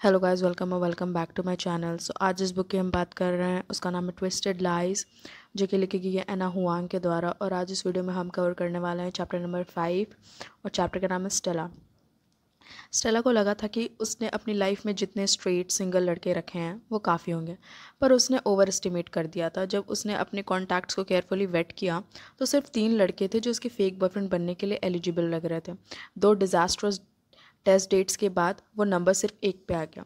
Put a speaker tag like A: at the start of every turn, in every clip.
A: Hello guys, welcome back to my channel. So आज जिस book की हम बात कर रहे हैं उसका नाम है ट्विस्टेड लाइज, जो कि लिखी गई है एना हुआंग के द्वारा। और आज इस वीडियो में हम कवर करने वाले हैं चैप्टर नंबर 5 और चैप्टर का नाम है स्टेला। स्टेला को लगा था कि उसने अपनी लाइफ में जितने स्ट्रेट सिंगल लड़के रखे हैं वो काफ़ी होंगे, पर उसने ओवर एस्टिमेट कर दिया था। जब उसने अपने कॉन्टैक्ट्स को केयरफुली वेट किया तो सिर्फ 3 लड़के थे जो उसके फेक बॉयफ्रेंड बनने के लिए एलिजिबल लग रहे थे। दो डिजास्ट्रस टेस्ट डेट्स के बाद वो नंबर सिर्फ 1 पे आ गया।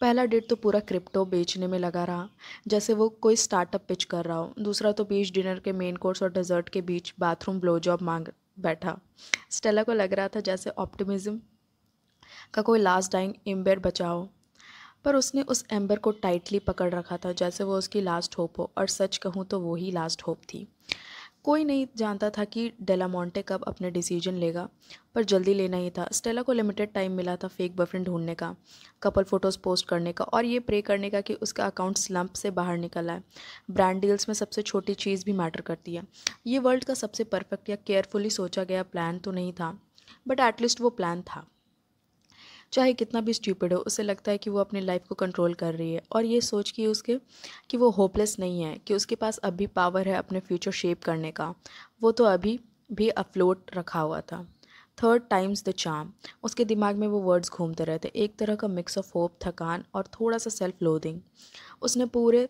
A: पहला डेट तो पूरा क्रिप्टो बेचने में लगा रहा, जैसे वो कोई स्टार्टअप पिच कर रहा हो। दूसरा तो बीच डिनर के मेन कोर्स और डेजर्ट के बीच बाथरूम ब्लो जॉब मांग बैठा। स्टेला को लग रहा था जैसे ऑप्टिमिज्म का कोई लास्ट डाइंग एम्बर बचा हो, पर उसने उस एम्बर को टाइटली पकड़ रखा था जैसे वो उसकी लास्ट होप हो। और सच कहूँ तो वो ही लास्ट होप थी। कोई नहीं जानता था कि डेलामोंटे कब अपने डिसीजन लेगा, पर जल्दी लेना ही था। स्टेला को लिमिटेड टाइम मिला था फेक बॉयफ्रेंड ढूंढने का, कपल फोटोज़ पोस्ट करने का और ये प्रे करने का कि उसका अकाउंट स्लंप से बाहर निकल आए। ब्रांड डील्स में सबसे छोटी चीज़ भी मैटर करती है। ये वर्ल्ड का सबसे परफेक्ट या केयरफुली सोचा गया प्लान तो नहीं था, बट एटलीस्ट वो प्लान था। चाहे कितना भी स्टूपिड हो, उसे लगता है कि वो अपनी लाइफ को कंट्रोल कर रही है। और ये सोच कि वो होपलेस नहीं है, कि उसके पास अभी पावर है अपने फ्यूचर शेप करने का। वो तो अभी भी अफ्लोट रखा हुआ था। थर्ड टाइम्स द चार्म, उसके दिमाग में वो वर्ड्स घूमते रहते, एक तरह का मिक्स ऑफ होप, थकान और थोड़ा सा सेल्फ लोथिंग। उसने पूरे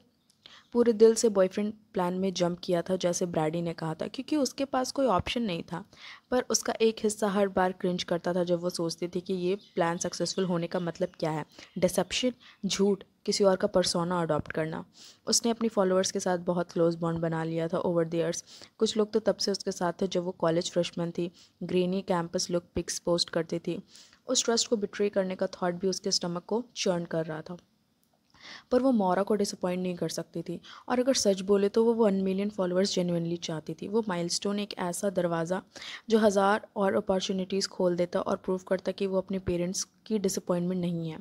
A: पूरे दिल से बॉयफ्रेंड प्लान में जंप किया था जैसे ब्रैडी ने कहा था, क्योंकि उसके पास कोई ऑप्शन नहीं था। पर उसका एक हिस्सा हर बार क्रिंज करता था जब वो सोचती थी कि ये प्लान सक्सेसफुल होने का मतलब क्या है। डिसेप्शन, झूठ, किसी और का परसोना अडॉप्ट करना। उसने अपनी फॉलोअर्स के साथ बहुत क्लोज बॉन्ड बना लिया था ओवर द ईयर्स। कुछ लोग तो तब से उसके साथ थे जब वो कॉलेज फ्रेशमैन थी, greeny campus look pics post करती थी। उस ट्रस्ट को बिट्रे करने का थॉट भी उसके स्टमक को चर्न कर रहा था, पर वो मौरा को डिसअपॉइंट नहीं कर सकती थी। और अगर सच बोले तो वो 1 मिलियन फॉलोअर्स जेन्युइनली चाहती थी। वो माइलस्टोन एक ऐसा दरवाज़ा जो हज़ार और अपॉर्चुनिटीज़ खोल देता और प्रूव करता कि वो अपने पेरेंट्स की डिसअपॉइंटमेंट नहीं है।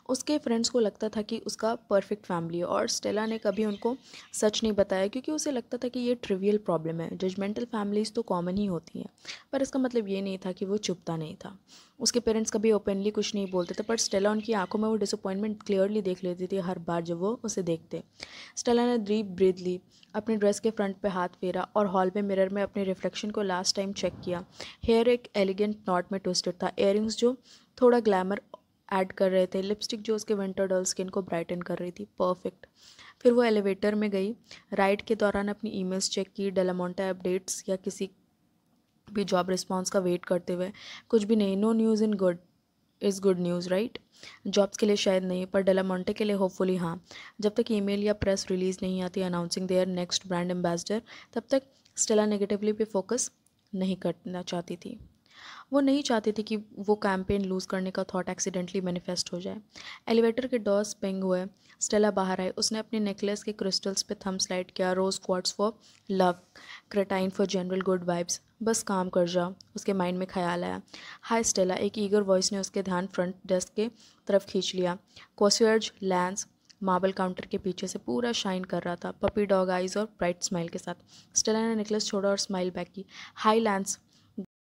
A: उसके फ्रेंड्स को लगता था कि उसका परफेक्ट फैमिली है, और स्टेला ने कभी उनको सच नहीं बताया क्योंकि उसे लगता था कि ये ट्रिवियल प्रॉब्लम है। जजमेंटल फैमिलीज़ तो कॉमन ही होती हैं, पर इसका मतलब ये नहीं था कि वो चुपता नहीं था। उसके पेरेंट्स कभी ओपनली कुछ नहीं बोलते थे, पर स्टेला उनकी आंखों में वो डिसअपॉइंटमेंट क्लियरली देख लेती थी हर बार जब वो उसे देखते। स्टेला ने डीप ब्रीथ ली, अपनी ड्रेस के फ्रंट पे हाथ फेरा और हॉल में मिरर में अपने रिफ्लेक्शन को लास्ट टाइम चेक किया। हेयर एक एलिगेंट नॉट में ट्विस्टेड था, इयररिंग्स जो थोड़ा ग्लैमर ऐड कर रहे थे, लिपस्टिक जो उसके विंटर डल स्किन को ब्राइटन कर रही थी। परफेक्ट। फिर वो एलिवेटर में गई, राइड के दौरान अपनी ईमेल्स चेक की, डेलामोंटे अपडेट्स या किसी भी जॉब रिस्पॉन्स का वेट करते हुए। कुछ भी नहीं। No news in good is good news, right? Jobs के लिए शायद नहीं, पर डेलामोंटे के लिए होपफुली हाँ। जब तक ईमेल या प्रेस रिलीज़ नहीं आती announcing their next brand ambassador, तब तक स्टेला नेगेटिवली पे फोकस नहीं करना चाहती थी। वो नहीं चाहती थी कि वो कैंपेन लूज़ करने का थॉट एक्सीडेंटली मैनिफेस्ट हो जाए। एलिवेटर के डोर्स पिंग हुए, स्टेला बाहर आई। उसने अपने नेकलेस के क्रिस्टल्स पे थंब स्लाइड किया। Rose quartz for love, creatine for general good vibes, बस काम कर जा, उसके माइंड में ख्याल आया। हाय स्टेला, एक ईगर वॉइस ने उसके ध्यान फ्रंट डेस्क के तरफ खींच लिया। कॉन्सियर्ज लैंस मार्बल काउंटर के पीछे से पूरा शाइन कर रहा था, पपी डॉग आइज और ब्राइट स्माइल के साथ। स्टेला ने नेकलेस छोड़ा और स्माइल बैक की। हाय लैंस,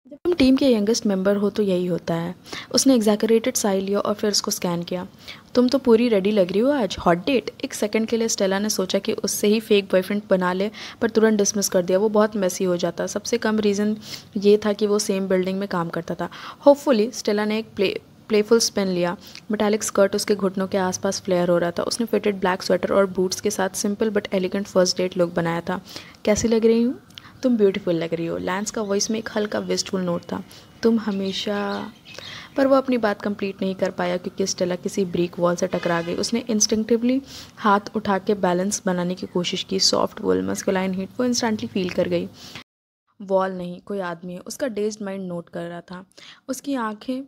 A: जब तुम टीम के यंगेस्ट मेंबर हो तो यही होता है। उसने एग्जैगरेटेड साई लिया और फिर उसको स्कैन किया। तुम तो पूरी रेडी लग रही हो आज, हॉट डेट? एक सेकंड के लिए स्टेला ने सोचा कि उससे ही फेक बॉयफ्रेंड बना ले, पर तुरंत डिसमिस कर दिया। वो बहुत मेसी हो जाता। सबसे कम रीज़न ये था कि वो सेम बिल्डिंग में काम करता था। होपफुली स्टेला ने एक प्लेफुल स्पिन लिया। मेटालिक स्कर्ट उसके घुटनों के आसपास फ्लेयर हो रहा था। उसने फिटेड ब्लैक स्वेटर और बूट्स के साथ simple but elegant first date look बनाया था। कैसी लग रही हूँ? तुम ब्यूटीफुल लग रही हो। लैंस का वॉइस में एक हल्का विस्टफुल नोट था। तुम हमेशा। पर वो अपनी बात कंप्लीट नहीं कर पाया क्योंकि स्टेला किसी ब्रिक वॉल से टकरा गई। उसने इंस्टिंक्टिवली हाथ उठा के बैलेंस बनाने की कोशिश की। सॉफ्ट वुल, मस्कुलाइन हीट वो इंस्टेंटली फील कर गई। वॉल नहीं, कोई आदमी है, उसका डेज्ड माइंड नोट कर रहा था। उसकी आंखें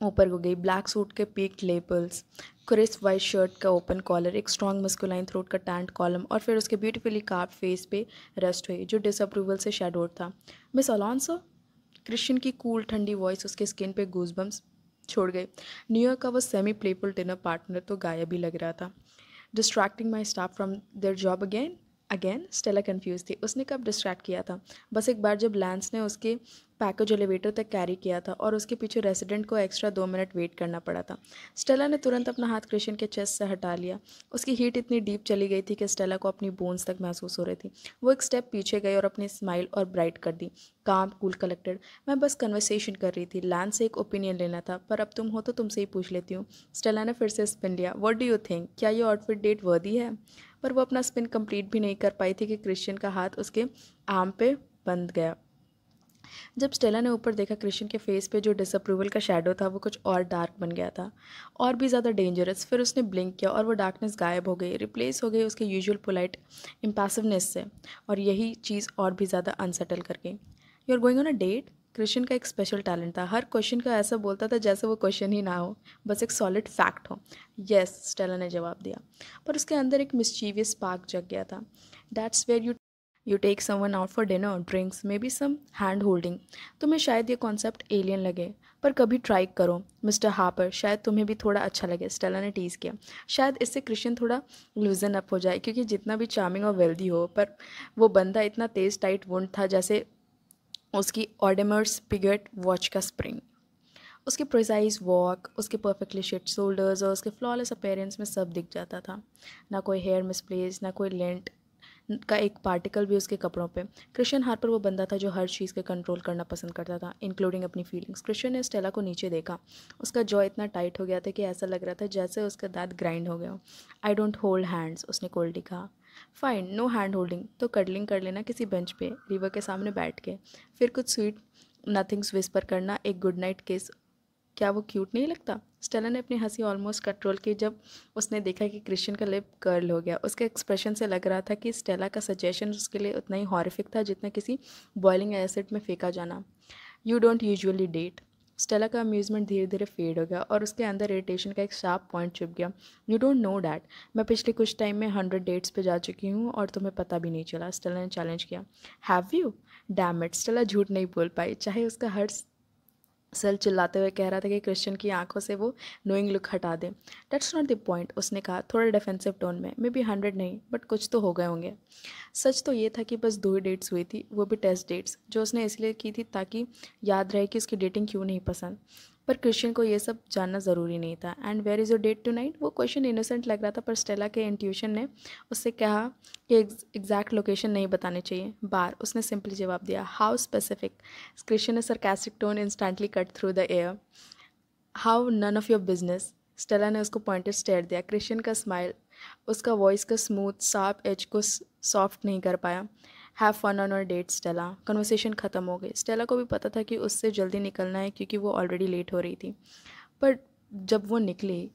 A: ऊपर हो गई। ब्लैक सूट के peaked labels, crisp white shirt का ओपन कॉलर, एक स्ट्रॉन्ग मस्कुलाइन थ्रोट का टैंट कॉलम, और फिर उसके ब्यूटीफुली कार्व फेस पे रेस्ट हुई जो डिसअप्रूवल से शैडोड था। मिस अलोंसो, क्रिश्चियन की कूल ठंडी वॉइस उसके स्किन पे गूजबम्स छोड़ गए। न्यूयॉर्क का वो सेमी प्लेफुल डिनर पार्टनर तो गायब ही लग रहा था। Distracting my staff from their job again. Again Stella confuse थी। उसने कब डिस्ट्रैक्ट किया था? बस एक बार जब लैंस ने उसके पैकेज एलिवेटर तक कैरी किया था और उसके पीछे रेसिडेंट को एक्स्ट्रा 2 मिनट वेट करना पड़ा था। स्टेला ने तुरंत अपना हाथ क्रिश्चियन के चेस्ट से हटा लिया। उसकी हीट इतनी डीप चली गई थी कि स्टेला को अपनी बोन्स तक महसूस हो रही थी। वो एक स्टेप पीछे गई और अपनी स्माइल और ब्राइट कर दी। काम, कूल, कलेक्टेड। मैं बस कन्वर्सेशन कर रही थी। लैंस से एक ओपिनियन लेना था, पर अब तुम हो तो तुमसे ही पूछ लेती हूँ। स्टेला ने फिर से स्पिन लिया। What do you think? क्या ये आउटफिट डेट वर्दी है? पर वो अपना स्पिन कंप्लीट भी नहीं कर पाई थी कि क्रिश्चियन का हाथ उसके आर्म पे बंध गया। जब स्टेला ने ऊपर देखा, क्रिश्चियन के फेस पे जो डिसअप्रूवल का शेडो था वो कुछ और डार्क बन गया था, और भी ज़्यादा डेंजरस। फिर उसने ब्लिंक किया और वो डार्कनेस गायब हो गई, रिप्लेस हो गई उसके यूजुअल पोलाइट इम्पैसिवनेस से, और यही चीज़ और भी ज़्यादा अनसेटल कर गई। You are going on a date? Christian का एक स्पेशल टैलेंट था। हर क्वेश्चन का ऐसा बोलता था जैसे वो क्वेश्चन ही ना हो, बस एक सॉलिड फैक्ट हो। यस, स्टेला ने जवाब दिया, पर उसके अंदर एक मिस्चीवियस स्पार्क जग गया था। That's where you take someone out for dinner, drinks, maybe some hand holding. तुम्हें शायद ये कॉन्सेप्ट एलियन लगे, पर कभी ट्राई करो मिस्टर हार्पर, शायद तुम्हें भी थोड़ा अच्छा लगे। स्टेला ने टीज किया। शायद इससे क्रिश्चियन थोड़ा लूजन अप हो जाए, क्योंकि जितना भी चार्मिंग और वेल्दी हो, पर वो बंदा इतना तेज टाइट वुंड था जैसे उसकी ऑडेमर्स पिगेट वॉच का स्प्रिंग। उसके प्रिसाइज वॉक, उसके परफेक्टली शेप्ड शोल्डर्स और उसके फ्लॉलेस अपीयरेंस में सब दिख जाता था। ना कोई हेयर मिसप्लेस, ना कोई लेंट का एक पार्टिकल भी उसके कपड़ों पे। क्रिश्चियन हार्पर वो बंदा था जो हर चीज़ के कंट्रोल करना पसंद करता था, इंक्लूडिंग अपनी फीलिंग्स। क्रिश्चियन ने स्टेला को नीचे देखा। उसका जॉ इतना टाइट हो गया था कि ऐसा लग रहा था जैसे उसका दांत ग्राइंड हो गया हो। आई डोंट होल्ड हैंड्स, उसने कोल्डली कहा। फाइन, नो हैंड होल्डिंग, तो कडलिंग कर लेना किसी बेंच पे, रिवर के सामने बैठ के। फिर कुछ स्वीट नथिंग्स विस्पर करना, एक गुड नाइट किस। क्या वो क्यूट नहीं लगता? स्टेला ने अपनी हंसी ऑलमोस्ट कंट्रोल की जब उसने देखा कि क्रिश्चियन का लिप कर्ल हो गया। उसके एक्सप्रेशन से लग रहा था कि स्टेला का सजेशन उसके लिए उतना ही हॉरिफिक था जितना किसी बॉइलिंग एसिड में फेंका जाना। You don't usually date. Stella का अम्यूजमेंट धीरे धीरे फेड हो गया और उसके अंदर इरिटेशन का एक शार्प पॉइंट चुप गया। यू डोंट नो डैट, मैं पिछले कुछ टाइम में 100 डेट्स पे जा चुकी हूँ और तुम्हें पता भी नहीं चला। स्टेला ने चैलेंज किया। Have you? Damn it, Stella झूठ नहीं बोल पाई, चाहे उसका हर सेल चिल्लाते हुए कह रहा था कि क्रिश्चियन की आंखों से वो नोइंग लुक हटा दे। दैट्स नॉट द पॉइंट, उसने कहा थोड़ा डिफेंसिव टोन में। मे बी 100 नहीं, बट कुछ तो हो गए होंगे। सच तो ये था कि बस 2 ही डेट्स हुई थी, वो भी टेस्ट डेट्स, जो उसने इसलिए की थी ताकि याद रहे कि उसकी डेटिंग क्यों नहीं पसंद। पर क्रिश्चियन को ये सब जानना ज़रूरी नहीं था। And where is your date tonight? वो क्वेश्चन इनोसेंट लग रहा था, पर स्टेला के इंट्यूशन ने उससे कहा कि एग्जैक्ट लोकेशन नहीं बतानी चाहिए। बार, उसने सिंपली जवाब दिया। How specific? क्रिश्चियन ने sarcastic tone instantly cut through the air. How none of your business? Stella ने उसको पॉइंटेड स्टेयर दिया। क्रिश्चियन का स्माइल उसका वॉइस का स्मूथ शार्प एज को सॉफ्ट नहीं कर पाया। हैव फन ऑन और डेट स्टेला। कन्वर्सेशन ख़त्म हो गई। स्टेला को भी पता था कि उससे जल्दी निकलना है क्योंकि वो ऑलरेडी लेट हो रही थी, पर जब वो निकली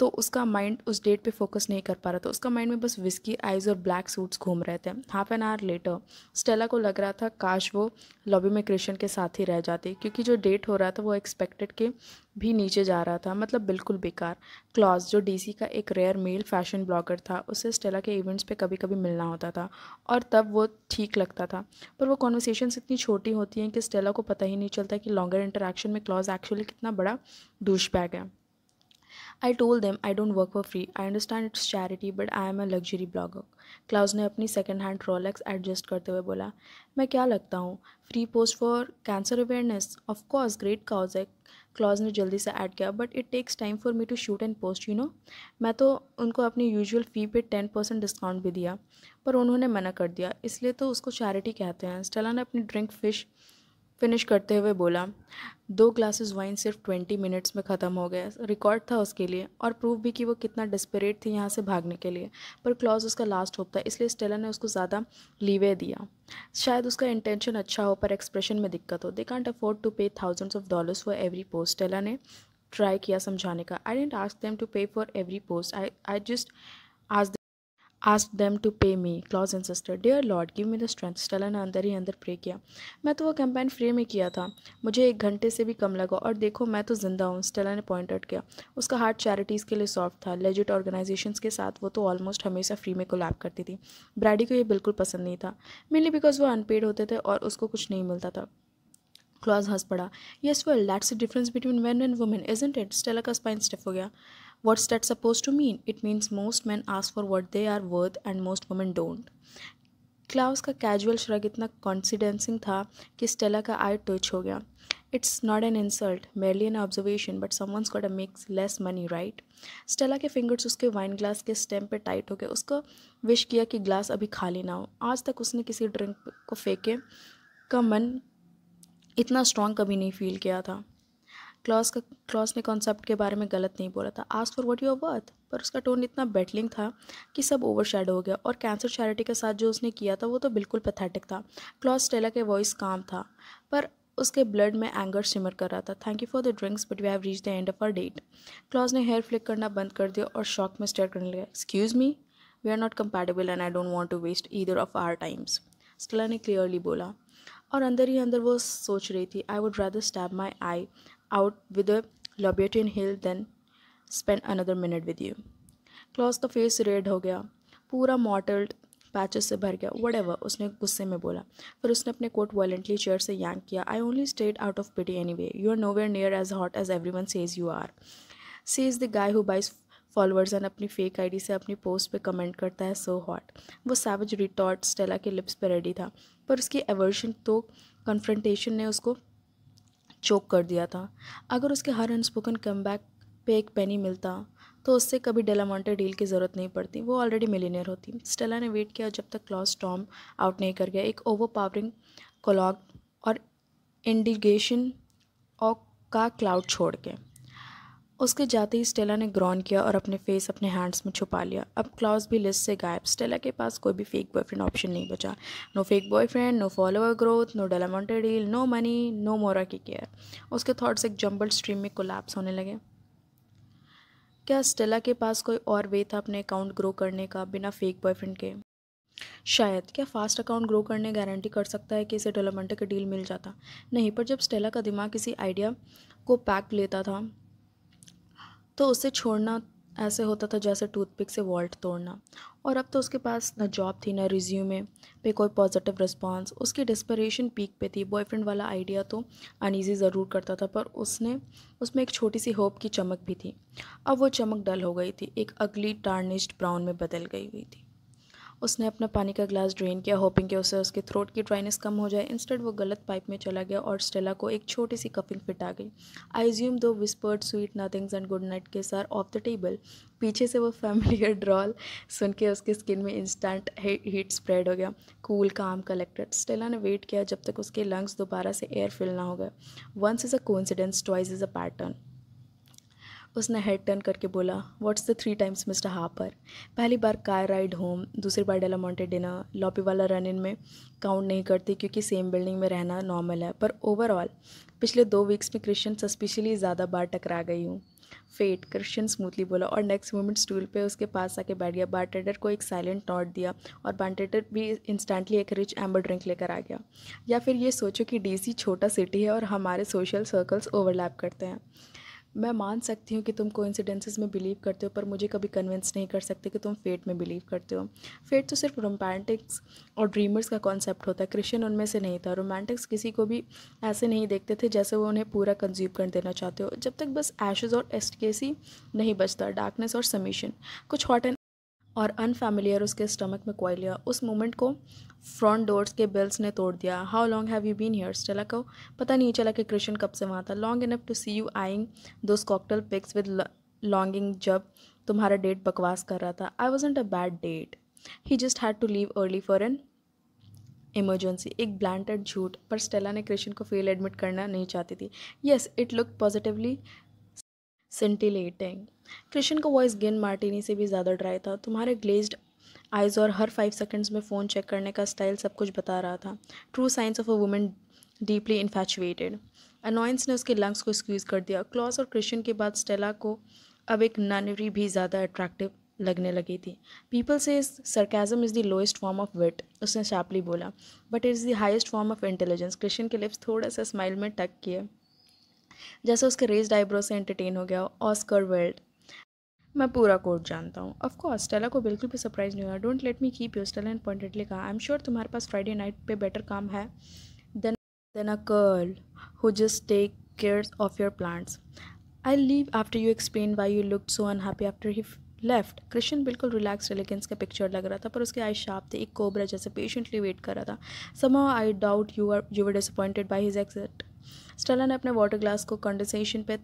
A: तो उसका माइंड उस डेट पे फोकस नहीं कर पा रहा था। उसका माइंड में बस विस्की आइज और ब्लैक सूट्स घूम रहे थे। Half an hour later Stella को लग रहा था काश वो लॉबी में क्रिश्चियन के साथ ही रह जाती, क्योंकि जो डेट हो रहा था वो एक्सपेक्टेड के भी नीचे जा रहा था, मतलब बिल्कुल बेकार। क्लॉज, जो डीसी का एक रेयर मेल फैशन ब्लॉगर था, उससे स्टेला के इवेंट्स पे कभी कभी मिलना होता था और तब वो ठीक लगता था। पर वो कॉन्वर्सेशंस इतनी छोटी होती हैं कि स्टेला को पता ही नहीं चलता कि लॉन्गर इंटरेक्शन में क्लॉज एक्चुअली कितना बड़ा douchebag है। I told them I don't work for free. I understand it's charity, but I am a luxury blogger. Klaus ने अपनी सेकंड हैंड रोलेक्स एडजस्ट करते हुए बोला। मैं क्या लगता हूँ? Free post for cancer awareness? Of course, great cause है। क्लॉज ने जल्दी से ऐड किया, but it takes time for me to shoot and post, you know. मैं तो उनको अपनी यूजुअल फ़ी पे 10% डिस्काउंट भी दिया, पर उन्होंने मना कर दिया, इसलिए तो उसको चैरिटी कहते हैं। स्टेला ने अपनी ड्रिंक फिनिश करते हुए बोला। 2 ग्लासेस वाइन सिर्फ 20 मिनट्स में ख़त्म हो गया। रिकॉर्ड था उसके लिए, और प्रूफ भी कि वो कितना डिस्परेट थी यहाँ से भागने के लिए। पर क्लॉज उसका लास्ट होप था, इसलिए स्टेला ने उसको ज़्यादा लीवे दिया। शायद उसका इंटेंशन अच्छा हो, पर एक्सप्रेशन में दिक्कत हो। दे कांट अफोर्ड टू पे thousands of dollars for every post. Stella ने ट्राई किया समझाने का। आई डेंट आस्क देम टू पे for every post, I just asked them to pay me, Claus insisted. Dear Lord, give me the strength. Stella ने अंदर ही अंदर pray किया। मैं तो वो कैंपेन फ्री में किया था, मुझे 1 घंटे से भी कम लगा, और देखो मैं तो जिंदा हूँ। स्टेला ने पॉइंट आउट किया। उसका हार्ट चैरिटीज़ के लिए सॉफ्ट था। लेजिट ऑर्गेनाइजेशंस के साथ वो तो ऑलमोस्ट हमेशा फ्री में कोलैब करती थी। ब्रैडी को ये बिल्कुल पसंद नहीं था, मेनली बिकॉज वो अनपेड होते थे और उसको कुछ नहीं मिलता था। क्लॉज हंस पड़ा। Yes well, that's the difference between man and women, isn't it? Stella का स्पाइन स्टिफ हो गया। What's that supposed to mean? It means most men ask for what they are worth and most women don't. Klaus का casual shrug इतना condescending था कि Stella का आई twitch हो गया. It's not an insult, merely an observation, but someone's got a makes less money, right. Stella के fingers उसके wine glass के स्टेम पे टाइट हो गए. उसको विश किया कि ग्लास अभी खाली ना हो. आज तक उसने किसी ड्रिंक को फेंके का मन इतना स्ट्रॉन्ग कभी नहीं फील किया था. क्लॉस ने कॉन्सेप्ट के बारे में गलत नहीं बोला था. Ask for what you are worth. पर उसका टोन इतना बेटलिंग था कि सब ओवरशैडो हो गया. और कैंसर चैरिटी के साथ जो उसने किया था वो तो बिल्कुल पैथेटिक था. क्लॉस स्टेला के वॉइस काम था पर उसके ब्लड में एंगर सिमर कर रहा था. Thank you for the drinks but we have reach the end of our date. Klaus ने हेयर फ्लिक करना बंद कर दिया और शॉक में स्टेयर करने लगा. Excuse me, we are not compatible and I don't want to waste either of our times. Stella ने क्लियरली बोला. और अंदर ही अंदर वो सोच रही थी, I would rather stab my eye out with a Louboutin heel than spend another minute with you. Klaus का फेस रेड हो गया, पूरा मॉटल्ड पैचेस से भर गया. व्हाटएवर, उसने गुस्से में बोला. फिर उसने अपने कोट वायलेंटली चेयर से यांक किया. I only stayed out of pity anyway. You are nowhere near as hot as everyone says you are. Says the guy who buys followers and अपनी फेक आईडी से अपनी post पे comment करता है so hot. वो savage retort Stella के lips पे ready था पर उसकी एवर्शन तो कन्फ्रंटेशन ने उसको चोक कर दिया था. अगर उसके हर अनस्पोकन कमबैक पे एक पेनी मिलता तो उससे कभी डेलामोंटे डील की ज़रूरत नहीं पड़ती. वो ऑलरेडी मिलीनियर होती. स्टेला ने वेट किया जब तक क्लॉस स्टॉर्म आउट नहीं कर गया. एक ओवरपावरिंग कोलॉग और इंडिगेशन और का क्लाउड छोड़ के. उसके जाते ही स्टेला ने ग्रॉन किया और अपने फेस अपने हैंड्स में छुपा लिया. अब क्लॉस भी लिस्ट से गायब. स्टेला के पास कोई भी फेक बॉयफ्रेंड ऑप्शन नहीं बचा. No fake boyfriend, no follower growth, no Delamonte deal, no money, no Mora की केयर. उसके थॉट्स एक जंबल्ड स्ट्रीम में कोलैप्स होने लगे. क्या स्टेला के पास कोई और वे था अपने अकाउंट ग्रो करने का बिना फेक बॉयफ्रेंड के? शायद. क्या फास्ट अकाउंट ग्रो करने गारंटी कर सकता है कि इसे डेलामोंटे का डील मिल जाता? नहीं. पर जब स्टेला का दिमाग किसी आइडिया को पैक लेता था तो उसे छोड़ना ऐसे होता था जैसे टूथपिक से वॉल्ट तोड़ना. और अब तो उसके पास न जॉब थी, न रिज्यूमे पे कोई पॉजिटिव रिस्पांस. उसकी डिस्परेशन पीक पे थी. बॉयफ्रेंड वाला आइडिया तो अनईजी ज़रूर करता था पर उसमें एक छोटी सी होप की चमक भी थी. अब वो चमक डल हो गई थी, एक अगली टार्निश्ड ब्राउन में बदल गई हुई थी. उसने अपना पानी का ग्लास ड्रेन किया, होपिंग कि उससे उसके थ्रोट की ड्राइनेस कम हो जाए. इंस्टेड वो गलत पाइप में चला गया और स्टेला को एक छोटी सी कफिंग फिट आ गई. आई एज्यूम दो whispered sweet nothings and good night किस आर ऑफ द टेबल. पीछे से वो फैमिलियर ड्रॉल सुन के उसकी स्किन में इंस्टेंट हीट स्प्रेड हो गया. कूल, काम, कलेक्टेड. स्टेला ने वेट किया जब तक उसके लंग्स दोबारा से एयर फिल ना हो गए. Once is a coincidence, twice is a pattern. उसने हेड टर्न करके बोला, what's the 3 times mister Harper. पहली बार कार राइड होम, दूसरी बार डेलामोंटे डिनर. लॉबी वाला रन इन में काउंट नहीं करती क्योंकि सेम बिल्डिंग में रहना नॉर्मल है. पर ओवरऑल पिछले 2 वीक्स में क्रिश्चियन सस्पिशली ज़्यादा बार टकरा गई हूँ. फेट, क्रिश्चियन स्मूथली बोला और नेक्स्ट मोमेंट स्टूल पे उसके पास आके बैठ गया. बारटेंडर को एक साइलेंट नोट दिया और बारटेंडर भी इंस्टेंटली एक रिच एम्बर ड्रिंक लेकर आ गया. या फिर ये सोचो कि डीसी छोटा सिटी है और हमारे सोशल सर्कल्स ओवरलैप करते हैं. मैं मान सकती हूँ कि तुम कोइंसिडेंसेस में बिलीव करते हो पर मुझे कभी कन्विंस नहीं कर सकते कि तुम फेट में बिलीव करते हो. फेट तो सिर्फ रोमांटिक्स और ड्रीमर्स का कॉन्सेप्ट होता है. क्रिश्चियन उनमें से नहीं था. रोमांटिक्स किसी को भी ऐसे नहीं देखते थे जैसे वो उन्हें पूरा कंज्यूम कर देना चाहते हो. जब तक बस एशेज और एस्टकेसी नहीं बचता, डार्कनेस और समीशन, कुछ हॉट एंड और अनफैमिलियर उसके स्टमक में क्वाइल लिया. उस मोमेंट को फ्रंट डोर्स के बेल्स ने तोड़ दिया. How long have you been here? Stella को पता नहीं चला कि क्रिश्चियन कब से वहाँ था. Long enough to see you eyeing those cocktail pics with longing जब तुम्हारा डेट बकवास कर रहा था. I wasn't a bad date. He just had to leave early for an emergency. एक ब्लैंटेड झूठ. पर स्टेला ने क्रिश्चियन को फेल एडमिट करना नहीं चाहती थी. Yes, it look positively scintillating. Christian का वॉइस गिन मार्टिनी से भी ज़्यादा ड्राई था. तुम्हारे ग्लेज्ड आइज़ और हर 5 सेकंड्स में फ़ोन चेक करने का स्टाइल सब कुछ बता रहा था. True science of a woman deeply infatuated. Annoyance ने उसके लंग्स को स्क्वीज़ कर दिया. क्लॉस और क्रिश्चियन के बाद स्टेला को अब एक ननरी भी ज़्यादा अट्रैक्टिव लगने लगी थी. People say sarcasm is the lowest form of wit, उसने शार्पली बोला, but it is the highest form of intelligence. Christian के लिप्स थोड़ा सा स्माइल में टक किए जैसे उसके रेज्ड आईब्रो से एंटरटेन हो गया. ऑस्कर वेल्ड, मैं पूरा कोड जानता हूँ. Of course. स्टेला को बिल्कुल भी सरप्राइज नहीं हुआ. Don't let me keep you. Stella ने पॉइंटेडली कहा. आई एम श्योर तुम्हारे पास फ्राइडे नाइट पे बेटर काम है than a girl who just take care of your plants. I leave after you explain why you looked so unhappy after he left. Christian बिल्कुल relaxed elegance का picture लग रहा था, पर उसके आई शार्प थे, एक कोबरा जैसे पेशेंटली वेट कर रहा था। Somehow I doubt you were disappointed by his exit. Stella ने अपने वाटर ग्लास को कंडेंसेशन पे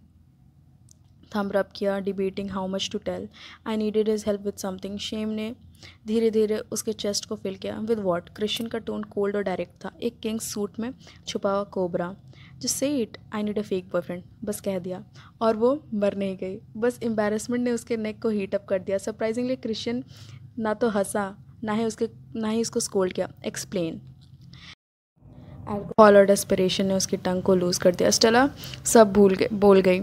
A: थंब रब किया, debating how much to tell. I needed his help with something. Shame ने धीरे धीरे उसके चेस्ट को फिल किया। With what? क्रिश्चियन का टोन कोल्ड और डायरेक्ट था, एक किंग सूट में छुपा हुआ cobra. Just say it, I need a fake boyfriend, बस कह दिया। और वो मर नहीं गई, बस एम्बेरसमेंट ने उसके नेक को हीट अप कर दिया। सरप्राइजिंगली क्रिश्चियन ना तो हंसा ना ही उसको स्कोल्ड किया। एक्सप्लेन। अल्कोहल और डेस्परेशन ने उसकी टंग को लूज कर दिया। स्टेला सब बोल गई।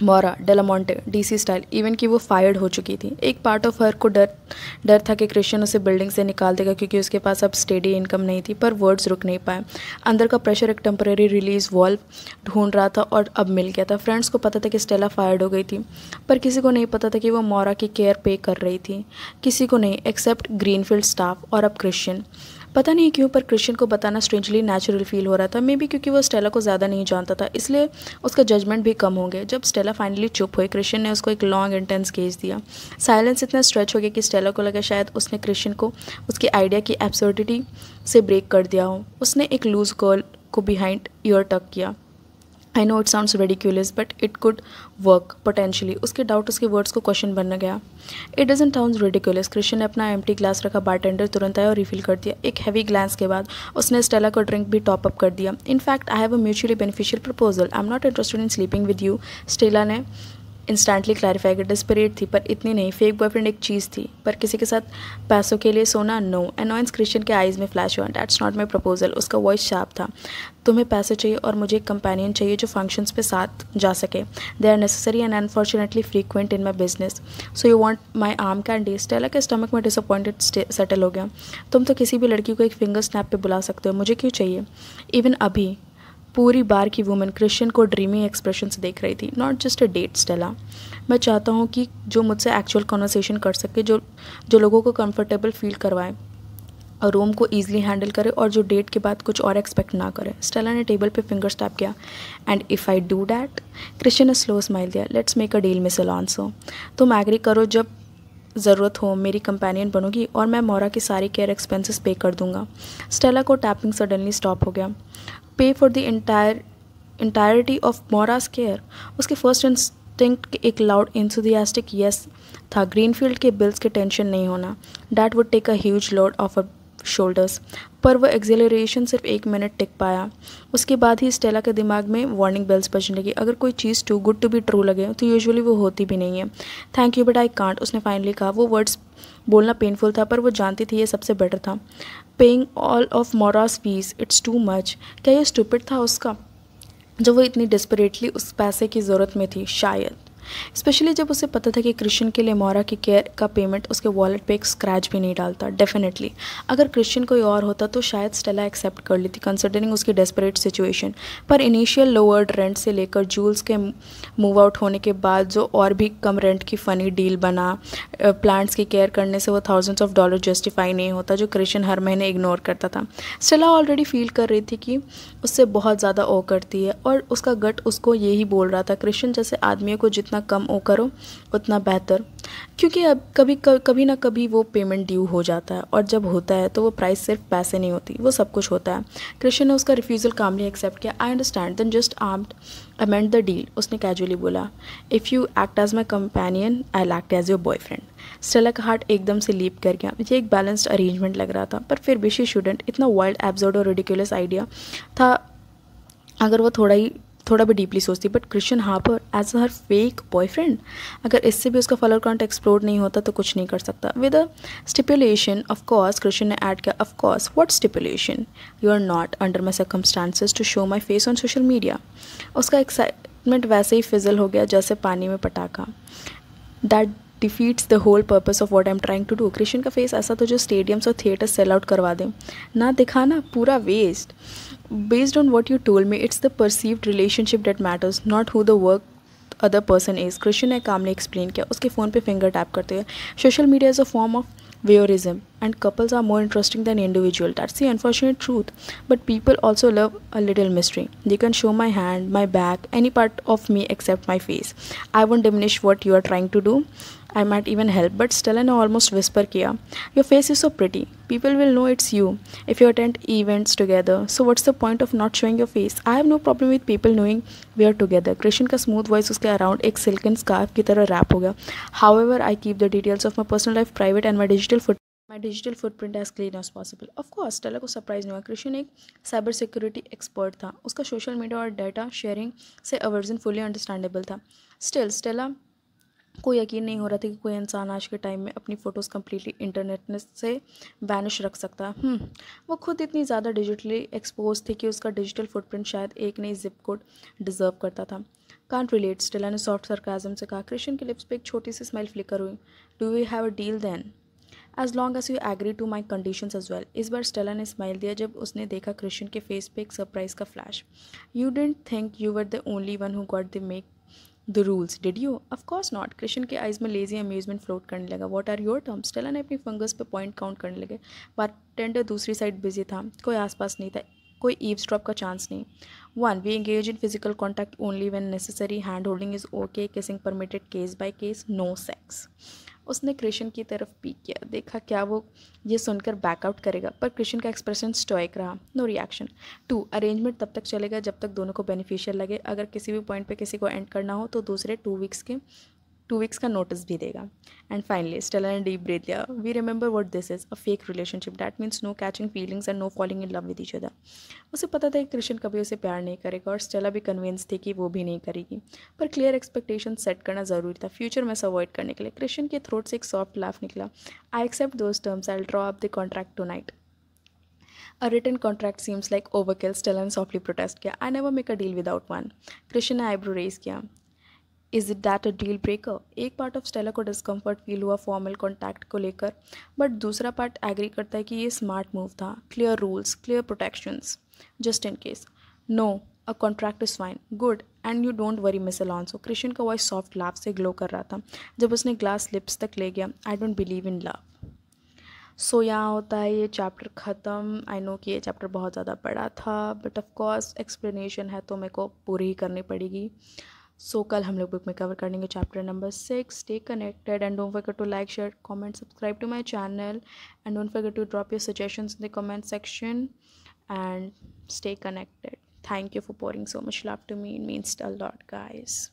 A: मोरा, डेलामोंटे, डीसी स्टाइल, इवन कि वो फायर्ड हो चुकी थी। एक पार्ट ऑफ हर को डर था कि क्रिश्चियन उसे बिल्डिंग से निकाल देगा क्योंकि उसके पास अब स्टेडी इनकम नहीं थी, पर वर्ड्स रुक नहीं पाए। अंदर का प्रेशर एक टेम्परेरी रिलीज वॉल्व ढूंढ रहा था और अब मिल गया था। फ्रेंड्स को पता था कि स्टेला फायर्ड हो गई थी, पर किसी को नहीं पता था कि वो मोरा की केयर पे कर रही थी। किसी को नहीं, एक्सेप्ट ग्रीनफील्ड स्टाफ और अब क्रिश्चियन। पता नहीं क्यों, पर क्रिश्चियन को बताना स्ट्रेंजली नेचुरल फील हो रहा था। मे बी क्योंकि वो स्टेला को ज़्यादा नहीं जानता था, इसलिए उसका जजमेंट भी कम हो गया। जब स्टेला फाइनली चुप हुई, क्रिश्चियन ने उसको एक लॉन्ग इंटेंस गेज दिया। साइलेंस इतना स्ट्रेच हो गया कि स्टेला को लगा शायद उसने क्रिश्चियन को उसके आइडिया की एब्सर्डिटी से ब्रेक कर दिया हो। उसने एक लूज गर्ल को बिहाइंड ईयर टक किया। I know it sounds ridiculous but it could work potentially. उसके डाउट उसके वर्ड्स को क्वेश्चन बनने गया। It doesn't sound ridiculous. Christian ने अपना एम्प्टी ग्लास रखा, बारटेंडर तुरंत आया और रिफिल कर दिया। एक हैवी ग्लांस के बाद उसने स्टेला को ड्रिंक भी टॉप अप कर दिया। In fact I have a mutually beneficial proposal, I am not interested in sleeping with you. Stella ने इंस्टेंटली क्लैरिफाई कर। डिस्परेट थी, पर इतनी नहीं। फेक बॉयफ्रेंड एक चीज़ थी, पर किसी के साथ पैसों के लिए सोना, नो। अनॉयंस क्रिश्चियन के आइज़ में फ्लैश हुआ। That's not my proposal. उसका वॉइस शार्प था। तुम्हें पैसे चाहिए और मुझे एक कंपेनियन चाहिए जो फंक्शंस पे साथ जा सके। They are necessary and unfortunately frequent in my business. So you want my arm candy. Stella के स्टमक में डिसअपॉइंटेड सेटल हो गया। तुम तो किसी भी लड़की को एक फिंगर स्नैप पे बुला सकते हो, मुझे क्यों चाहिए? इवन अभी पूरी बार की वुमन क्रिश्चियन को ड्रीमी एक्सप्रेशन से देख रही थी। Not just a date Stella, मैं चाहता हूँ कि जो मुझसे एक्चुअल कॉन्वर्सेशन कर सके, जो लोगों को कंफर्टेबल फील करवाए और रूम को ईजिली हैंडल करे और जो डेट के बाद कुछ और एक्सपेक्ट ना करे। स्टेला ने टेबल पे फिंगर स्टैप किया। And if I do that? Christian ने स्लो स्माइल दिया। Let's make a deal miss Alonso. तुम एग्री करो, जब ज़रूरत हो मेरी कंपेनियन बनोगी और मैं मोरा की सारी केयर एक्सपेंसेस पे कर दूंगा। स्टेला को टैपिंग सडनली स्टॉप हो गया। Pay for the entirety of Mora's care. उसके फर्स्ट इंस्टिंक्ट एक लाउड इंथुसियास्टिक यस था। ग्रीनफील्ड के बिल्स के टेंशन नहीं होना। That would take a huge load off a shoulders. पर वह एक्सेलरेशन सिर्फ 1 मिनट टिक पाया। उसके बाद ही स्टेला के दिमाग में वार्निंग बेल्स बजने लगी। अगर कोई चीज़ too good to be true लगे तो यूजुअली वो होती भी नहीं है। Thank you but I can't, उसने फाइनली कहा। वो वर्ड्स बोलना पेनफुल था, पर वो जानती थी ये सबसे बेटर था। Paying all of Mora's fees, it's too much. क्या ये स्टूपिड था उसका, जो वो इतनी डिस्परेटली उस पैसे की ज़रूरत में थी? शायद, स्पेशली जब उसे पता था कि क्रिश्चियन के लिए मोरा की केयर का पेमेंट उसके वॉलेट पे एक स्क्रैच भी नहीं डालता। डेफिनेटली अगर क्रिश्चियन कोई और होता तो शायद स्टेला एक्सेप्ट कर लेती, कंसिडरिंग उसकी डेस्परेट सिचुएशन। पर इनिशियल लोअर्ड रेंट से लेकर जूल्स के मूव आउट होने के बाद जो और भी कम रेंट की फ़नी डील बना, प्लांट्स की केयर करने से वो थाउजेंड्स ऑफ डॉलर जस्टिफाई नहीं होता जो क्रिश्चियन हर महीने इग्नोर करता था। स्टेला ऑलरेडी फील कर रही थी कि उससे बहुत ज़्यादा ओ करती है और उसका गट उसको यही बोल रहा था, क्रिश्चियन जैसे आदमियों को जितना कम ओ करो उतना बेहतर, क्योंकि अब कभी ना कभी वो पेमेंट ड्यू हो जाता है और जब होता है तो वो प्राइस सिर्फ पैसे नहीं होती, वो सब कुछ होता है। क्रिश्चियन ने उसका रिफ्यूज़ल कामली एक्सेप्ट किया। I understand, then just amend the deal, उसने कैजुअली बोला। If you act as my companion I act as your boyfriend. Stella का हार्ट एकदम से लीप कर गया। ये एक बैलेंस्ड अरेंजमेंट लग रहा था, पर फिर भी शी शुडंट। इतना वाइल्ड, एब्सर्ड और रिडिकुलस आइडिया था अगर वो थोड़ा भी डीपली सोचती। But Christian Harper as her fake boyfriend, अगर इससे भी उसका फलर काउंट एक्सप्लोर नहीं होता तो कुछ नहीं कर सकता। With a stipulation of course, Christian ने ऐड किया। Of course, what stipulation? You are not under my circumstances to show my face on social media. उसका एक्साइटमेंट वैसे ही फिजल हो गया जैसे पानी में पटाखा। That defeats the whole purpose of what I am trying to do. Christian का फेस ऐसा तो जो स्टेडियम्स और थिएटर सेल आउट करवा दें, ना दिखाना, पूरा waste. Based on what you told me, it's the perceived relationship that matters, not who the other person is. Christian ने कामली एक्सप्लेन किया, उसके फ़ोन पे फिंगर टैप करते हुए। Social media is a form of voyeurism and couples are more interesting than individual. That's the unfortunate truth. But people also love a little mystery. They can show my hand, my back, any part of me except my face. I won't diminish what you are trying to do. I might even help, but Stella ने almost whisper किया, your face is so pretty. People will know it's you if you attend events together. So what's the point of not showing your face? I have no problem with people knowing we are together. Christian का smooth voice उसके around एक silken scarf की तरह wrap हो गया. However, I keep the details of my personal life private and my digital footprint as clean as possible. Of course, Stella को surprise नहीं हुआ. कृष्ण एक साइबर सिक्योरिटी एक्सपर्ट था. उसका सोशल मीडिया और डाटा शेयरिंग से अवर्जन फुली अंडरस्टैंडेबल था. Still Stella को यकीन नहीं हो रहा था कि कोई इंसान आज के टाइम में अपनी फ़ोटोज़ कम्प्लीटली इंटरनेट से वैनिश रख सकता है. वो खुद इतनी ज़्यादा डिजिटली एक्सपोज थी कि उसका डिजिटल फुटप्रिंट शायद एक नई जिप कोड डिज़र्व करता था. कांट रिलेट, स्टेला ने सॉफ्ट सरकाज़म से कहा. कृष्ण के लिप्स पे एक छोटी सी स्माइल फ्लिकर हुई. Do we have a deal then? As long as you agree to my conditions as well. इस बार स्टेला ने स्माइल दिया जब उसने देखा कृष्ण के फेस पे एक सरप्राइज़ का flash. You didn't think you were the only one who got the make the rules, did you? Of course not. Krishna के आइज़ में लेजी अम्यूजमेंट फ्लोट करने लगा. What are your terms? Stella ने अपनी fingers पे point count करने लगे. Bartender दूसरी साइड बिजी था. कोई आसपास नहीं था. कोई ईव्सड्रॉप का चांस नहीं. 1. We engage in physical contact only when necessary. Hand holding is okay. Kissing permitted case by case. No sex. उसने कृष्ण की तरफ पीक किया. देखा क्या वो ये सुनकर बैकआउट करेगा, पर कृष्ण का एक्सप्रेशन स्टोइक रहा. No reaction. 2. अरेंजमेंट तब तक चलेगा जब तक दोनों को बेनिफिशियल लगे. अगर किसी भी पॉइंट पे किसी को एंड करना हो तो दूसरे 2 वीक्स का नोटिस भी देगा. एंड फाइनली स्टेला ने डीप ब्रीथ लिया. We remember what this is, a fake relationship. That means no catching feelings and no falling in love with each other. उसे पता था कि कृष्ण कभी उसे प्यार नहीं करेगा और स्टेला भी कन्विंस थी कि वो भी नहीं करेगी. पर क्लियर एक्सपेक्टेशन सेट करना ज़रूरी था फ्यूचर में से अवॉइड करने के लिए. कृष्ण के थ्रोट से एक सॉफ्ट लाफ निकला. I accept those terms. I will draw up the contract tonight. A written contract seems like overkill. Stella ने softly protest किया. I never make a deal without one. Krishna ने आईब्रो रेज किया. Is it that a deal breaker? एक part of Stella को discomfort feel हुआ formal contact को लेकर, but दूसरा पार्ट एग्री करता है कि ये स्मार्ट मूव था. Clear rules, clear protections, just in case. No, a contract is fine. Good, and you don't worry miss Alonso. Krishna का वॉइस सॉफ्ट लाफ से ग्लो कर रहा था जब उसने ग्लास लिप्स तक ले गया. I don't believe in love. So यहाँ होता है ये चैप्टर ख़त्म. आई नो कि ये चैप्टर बहुत ज़्यादा बड़ा था, बट ऑफ कोर्स एक्सप्लेनेशन है तो मेरे को पूरी ही करनी पड़ेगी. सो कल हम लोग बुक में कवर करेंगे chapter number 6. Stay connected and don't forget to like, share, comment, subscribe to my channel and don't forget to drop your suggestions in the comment section and stay connected. Thank you for pouring so much love to me. It means a lot, guys.